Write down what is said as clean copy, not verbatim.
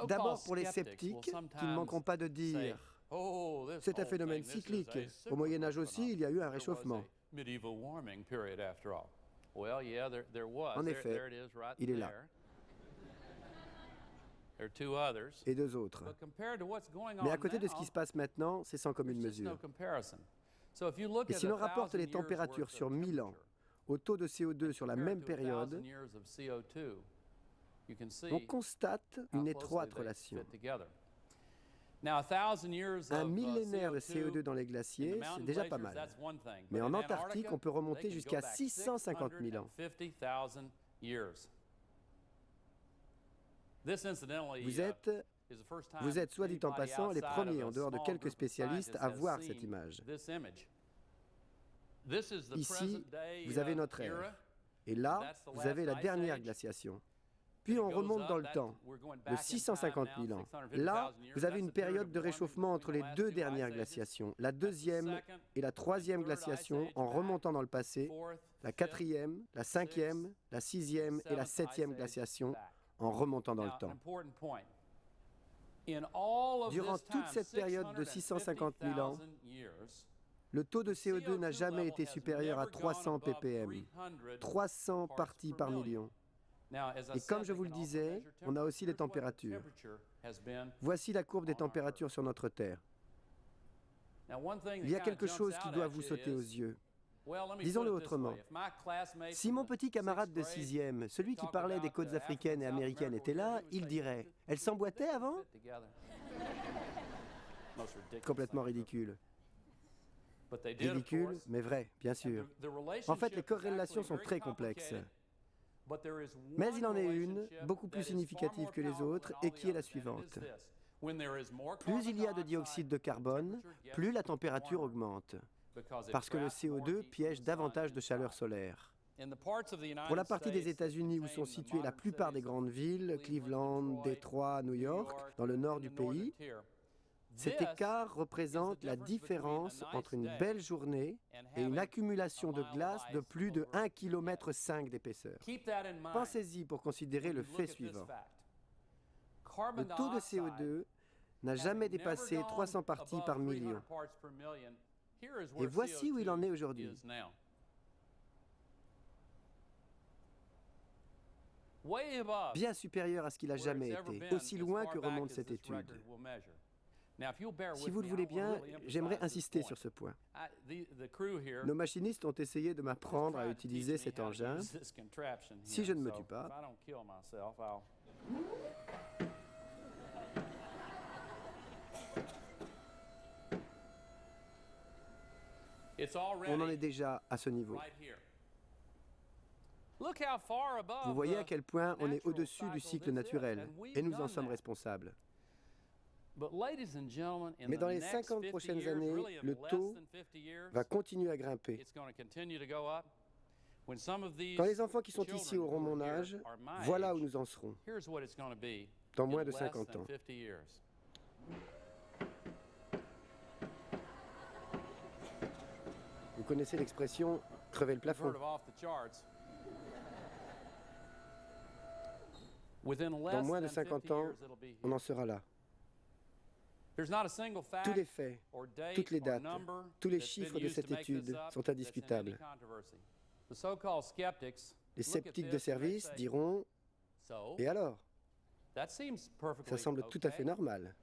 D'abord pour les sceptiques, qui ne manqueront pas de dire « C'est un phénomène cyclique. Au Moyen Âge aussi, il y a eu un réchauffement. » En effet, il est là. Et deux autres. Mais à côté de ce qui se passe maintenant, c'est sans commune mesure. Et si l'on rapporte les températures sur 1000 ans au taux de CO2 sur la même période, on constate une étroite relation. Un millénaire de CO2 dans les glaciers, c'est déjà pas mal. Mais en Antarctique, on peut remonter jusqu'à 650 000 ans. Vous êtes, soit dit en passant, les premiers, en dehors de quelques spécialistes, à voir cette image. Ici, vous avez notre ère. Et là, vous avez la dernière glaciation. Puis on remonte dans le temps, de 650 000 ans. Là, vous avez une période de réchauffement entre les deux dernières glaciations, la deuxième et la troisième glaciation en remontant dans le passé, la quatrième, la cinquième, la sixième et la septième glaciation en remontant dans le temps. Durant toute cette période de 650 000 ans, le taux de CO2 n'a jamais été supérieur à 300 ppm, 300 parties par million. Et comme je vous le disais, on a aussi les températures. Voici la courbe des températures sur notre Terre. Il y a quelque chose qui doit vous sauter aux yeux. Disons-le autrement. Si mon petit camarade de 6e, celui qui parlait des côtes africaines et américaines, était là, il dirait « Elles s'emboîtaient avant ?» Complètement ridicule. Ridicule, mais vrai, bien sûr. En fait, les corrélations sont très complexes. Mais il en est une, beaucoup plus significative que les autres, et qui est la suivante. Plus il y a de dioxyde de carbone, plus la température augmente, parce que le CO2 piège davantage de chaleur solaire. Pour la partie des États-Unis où sont situées la plupart des grandes villes, Cleveland, Détroit, New York, dans le nord du pays, cet écart représente la différence entre une belle journée et une accumulation de glace de plus de 1,5 km d'épaisseur. Pensez-y pour considérer le fait suivant. Le taux de CO2 n'a jamais dépassé 300 parties par million. Et voici où il en est aujourd'hui. Bien supérieur à ce qu'il a jamais été, aussi loin que remonte cette étude. Si vous le voulez bien, j'aimerais insister sur ce point. Nos machinistes ont essayé de m'apprendre à utiliser cet engin, si je ne me tue pas. On en est déjà à ce niveau. Vous voyez à quel point on est au-dessus du cycle naturel, et nous en sommes responsables. Mais dans les 50 prochaines années, le taux va continuer à grimper. Quand les enfants qui sont ici auront mon âge, voilà où nous en serons, dans moins de 50 ans. Vous connaissez l'expression « crever le plafond ». Dans moins de 50 ans, on en sera là. Tous les faits, toutes les dates, tous les chiffres de cette étude sont indiscutables. Les sceptiques de service diront « Et alors ? Ça semble tout à fait normal. »